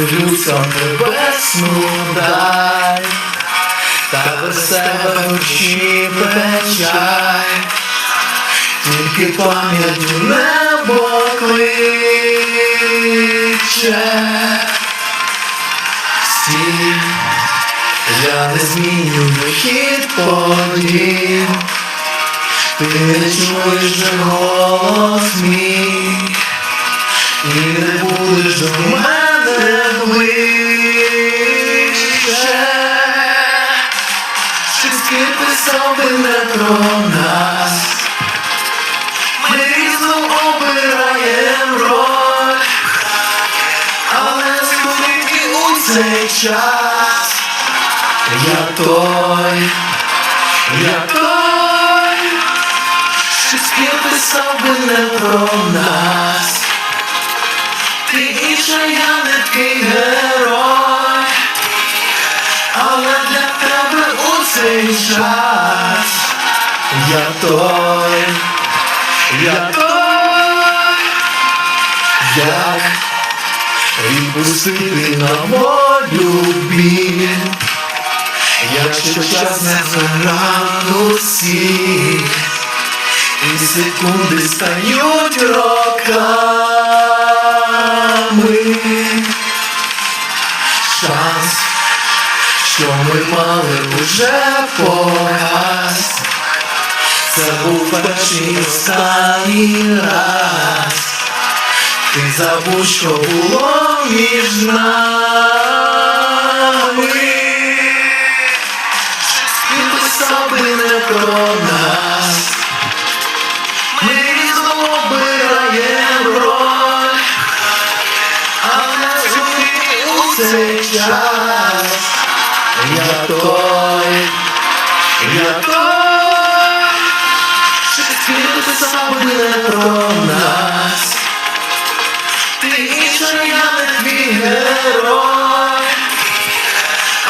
дивлюся в небесну даль, та без тебе в душі печаль, тільки пам'ять небо кличе. Стій, я не змінюю хід подій, ти не чуєш же голос мій, і не будеш до мене ближче. Шекспір писав би не про нас, ми різно обираєм роль, але скільки у цей час я той. Шекспір писав би не про нас, ти інша, я не твій герой, але для тебе у цей час я той. Як відпустити на волю біль, якщо час не забрав усіх, і секунди стають роками. Шанс, що ми мали, уже погас. Це був перший і останній раз. Ти забудь, що було між нами. Шекспір писав би не про нас, ми різно обираєм роль, але сьогодні у цей час я той. Шекспір писав би не про нас, ти інша, я не твій герой,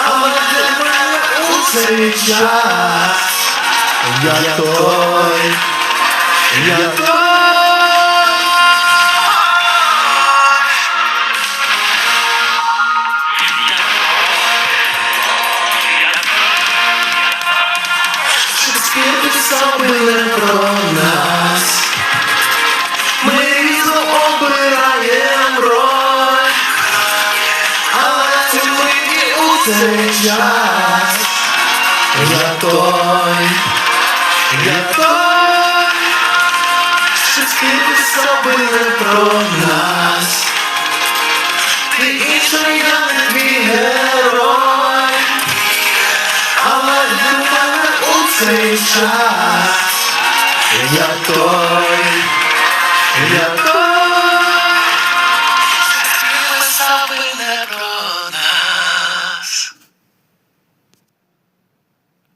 але для мене у цей час я той. Шекспір писав би не про нас, ми різно обираєм роль, але сьогодні у цей час я той. Шекспір писав би не про нас, ти інша, я не твій герой, але для мене у цей час я той.